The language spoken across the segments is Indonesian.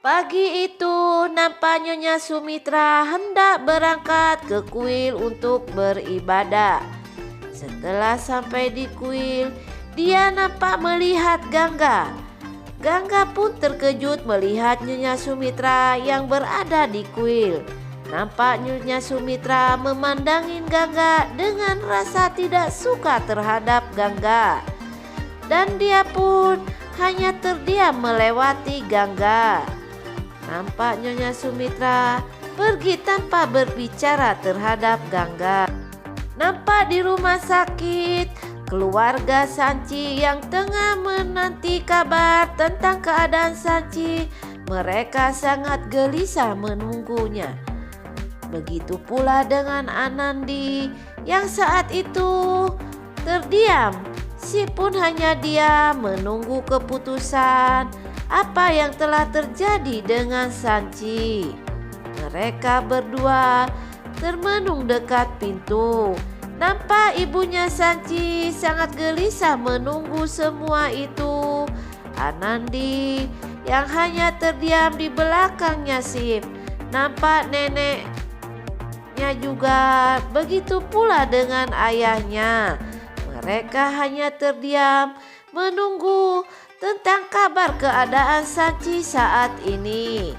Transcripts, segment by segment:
Pagi itu nampak Nyonya Sumitra hendak berangkat ke kuil untuk beribadah. Setelah sampai di kuil, dia nampak melihat Gangga. Gangga pun terkejut melihat Nyonya Sumitra yang berada di kuil. Nampak Nyonya Sumitra memandangi Gangga dengan rasa tidak suka terhadap Gangga. Dan dia pun hanya terdiam melewati Gangga. Nampak Nyonya Sumitra pergi tanpa berbicara terhadap Gangga. Nampak di rumah sakit keluarga Sanci yang tengah menanti kabar tentang keadaan Sanci. Mereka sangat gelisah menunggunya. Begitu pula dengan Anandi yang saat itu terdiam. Si pun hanya diam menunggu keputusan apa yang telah terjadi dengan Sanci. Mereka berdua termenung dekat pintu. Nampak ibunya Sanci sangat gelisah menunggu semua itu. Anandi yang hanya terdiam di belakangnya Sif. Nampak neneknya juga, begitu pula dengan ayahnya. Mereka hanya terdiam menunggu tentang kabar keadaan Sanci saat ini.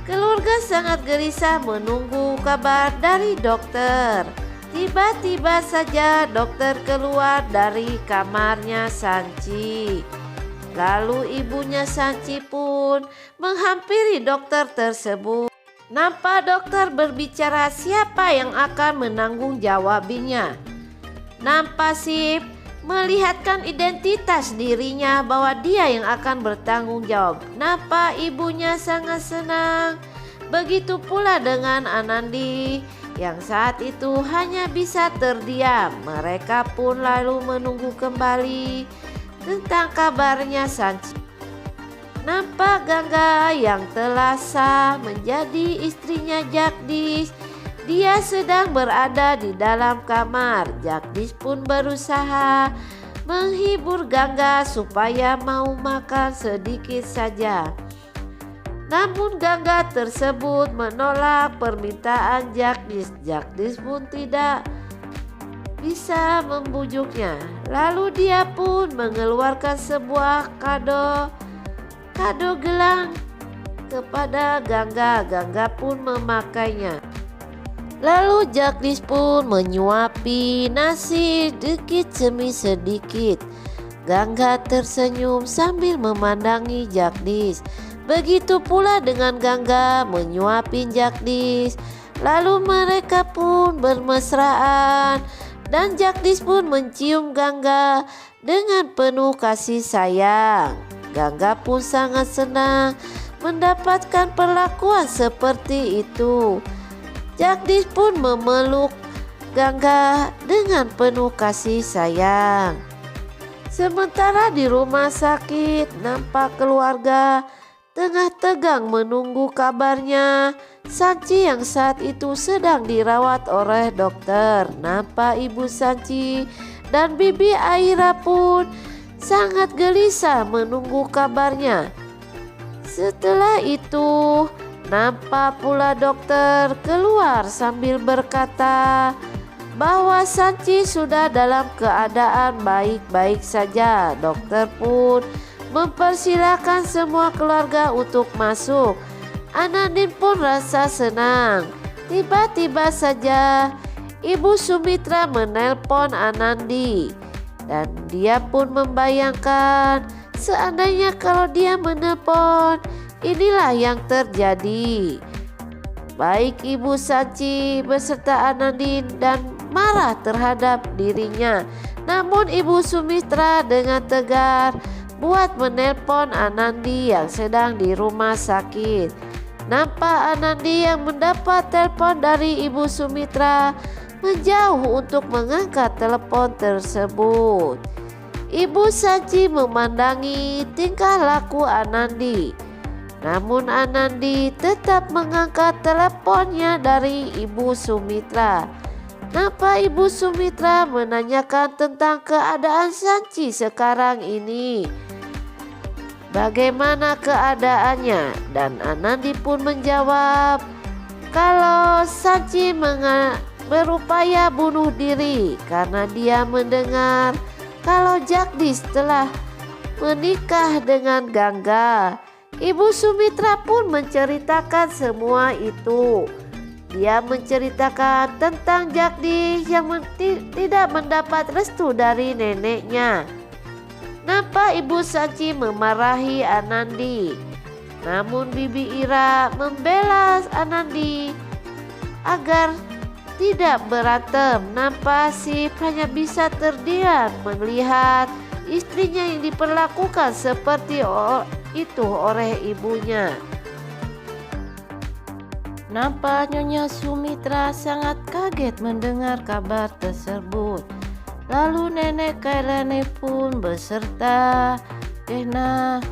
Keluarga sangat gelisah menunggu kabar dari dokter. Tiba-tiba saja dokter keluar dari kamarnya Sanci. Lalu ibunya Sanci pun menghampiri dokter tersebut. Nampak dokter berbicara siapa yang akan menanggung jawabnya. Nampak Sif melihatkan identitas dirinya bahwa dia yang akan bertanggung jawab. Nampak ibunya sangat senang. Begitu pula dengan Anandi yang saat itu hanya bisa terdiam. Mereka pun lalu menunggu kembali tentang kabarnya Sanci. Nampak Gangga yang telah sah menjadi istrinya Jagdish. Dia sedang berada di dalam kamar. Jagdish pun berusaha menghibur Gangga supaya mau makan sedikit saja. Namun Gangga tersebut menolak permintaan Jagdish. Jagdish pun tidak bisa membujuknya. Lalu dia pun mengeluarkan sebuah kado gelang kepada Gangga. Gangga pun memakainya. Lalu Jagdish pun menyuapi nasi sedikit demi sedikit. Gangga tersenyum sambil memandangi Jagdish. Begitu pula dengan Gangga menyuapi Jagdish. Lalu mereka pun bermesraan dan Jagdish pun mencium Gangga dengan penuh kasih sayang. Gangga pun sangat senang mendapatkan perlakuan seperti itu. Jagdish pun memeluk Gangga dengan penuh kasih sayang. Sementara di rumah sakit nampak keluarga tengah tegang menunggu kabarnya Sanci yang saat itu sedang dirawat oleh dokter. Nampak ibu Sanci dan bibi Aira pun sangat gelisah menunggu kabarnya. Setelah itu nampak pula dokter keluar sambil berkata bahwa Sanci sudah dalam keadaan baik-baik saja. Dokter pun mempersilahkan semua keluarga untuk masuk. Anandin pun rasa senang. Tiba-tiba saja Ibu Sumitra menelpon Anandi dan dia pun membayangkan seandainya kalau dia menelpon, inilah yang terjadi. Baik Ibu Sanci beserta Anandin dan marah terhadap dirinya. Namun Ibu Sumitra dengan tegar buat menelpon Anandi yang sedang di rumah sakit. Nampak Anandi yang mendapat telepon dari Ibu Sumitra menjauh untuk mengangkat telepon tersebut. Ibu Sanci memandangi tingkah laku Anandi. Namun Anandi tetap mengangkat teleponnya dari Ibu Sumitra. Nampak Ibu Sumitra menanyakan tentang keadaan Sanci sekarang ini. bagaimana keadaannya, dan Anandi pun menjawab kalau Sanchi berupaya bunuh diri karena dia mendengar kalau Jagdish telah menikah dengan Gangga. Ibu Sumitra pun menceritakan semua itu. Dia menceritakan tentang Jagdish yang tidak mendapat restu dari neneknya. Nampak Ibu Sanchi memarahi Anandi. Namun Bibi Ira membela Anandi agar tidak berantem. Nampak Sip hanya bisa terdiam melihat istrinya yang diperlakukan seperti itu oleh ibunya. Nampak Nyonya Sumitra sangat kaget mendengar kabar tersebut. Lalu Nenek Kailani pun beserta Dehna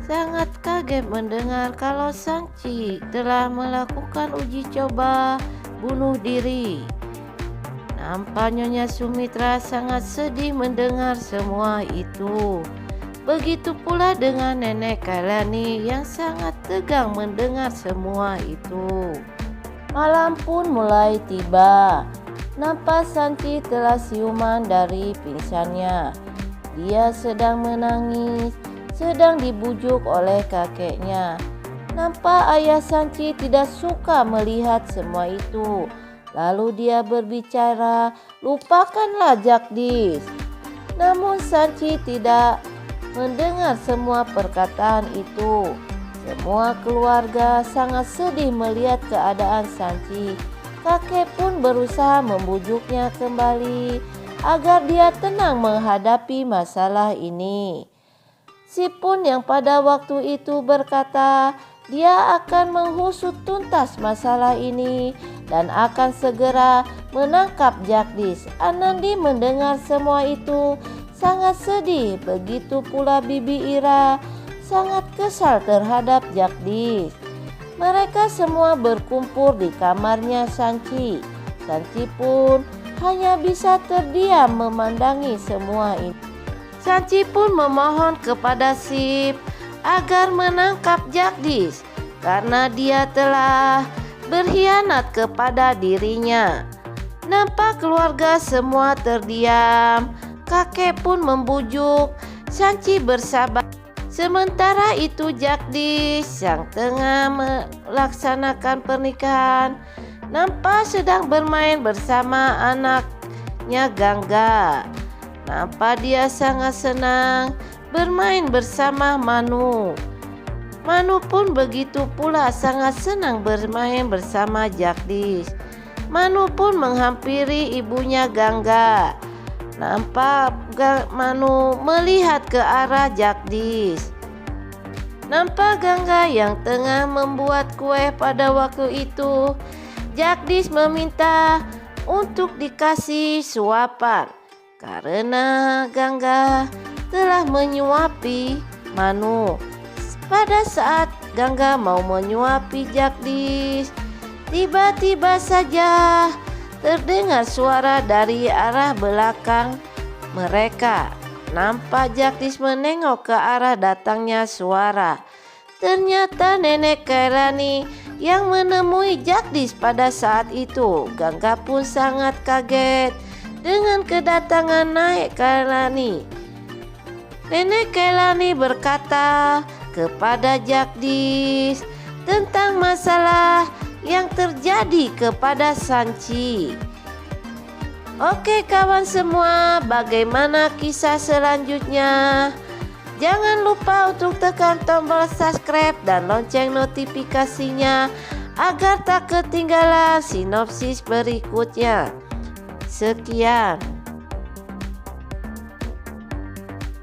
sangat kaget mendengar kalau Sanchi telah melakukan uji coba bunuh diri. Nampak Nyonya Sumitra sangat sedih mendengar semua itu. Begitu pula dengan Nenek Kailani yang sangat tegang mendengar semua itu. Malam pun mulai tiba. Nampak Sanchi telah siuman dari pingsannya. Dia sedang menangis, sedang dibujuk oleh kakeknya. Nampak ayah Sanchi tidak suka melihat semua itu. Lalu dia berbicara, lupakanlah Jagdish. Namun Sanchi tidak mendengar semua perkataan itu. Semua keluarga sangat sedih melihat keadaan Sanchi. Kakek pun berusaha membujuknya kembali agar dia tenang menghadapi masalah ini. Sip pun yang pada waktu itu berkata dia akan mengusut tuntas masalah ini dan akan segera menangkap Jagdish. Anandi mendengar semua itu sangat sedih. Begitu pula Bibi Ira sangat kesal terhadap Jagdish. Mereka semua berkumpul di kamarnya Sanchi. Sanchi pun hanya bisa terdiam memandangi semua ini. Sanchi pun memohon kepada Sip agar menangkap Jagdish karena dia telah berkhianat kepada dirinya. Nampak keluarga semua terdiam. Kakek pun membujuk Sanchi bersabar. Sementara itu Jagdish yang tengah melaksanakan pernikahan nampak sedang bermain bersama anaknya Gangga. Nampak dia sangat senang bermain bersama Manu. Manu pun begitu pula sangat senang bermain bersama Jagdish. Manu pun menghampiri ibunya Gangga. Nampak Manu melihat ke arah Jagdish. Nampak Gangga yang tengah membuat kue pada waktu itu. Jagdish meminta untuk dikasih suapan karena Gangga telah menyuapi Manu. Pada saat Gangga mau menyuapi Jagdish, tiba-tiba saja terdengar suara dari arah belakang mereka. Nampak Jagdish menengok ke arah datangnya suara. Ternyata Nenek Kailani yang menemui Jagdish pada saat itu. Gangga pun sangat kaget dengan kedatangan Nenek Kailani. Nenek Kailani berkata kepada Jagdish tentang masalah yang terjadi kepada Sanchi. Oke kawan semua, bagaimana kisah selanjutnya? Jangan lupa untuk tekan tombol subscribe dan lonceng notifikasinya agar tak ketinggalan sinopsis berikutnya. Sekian.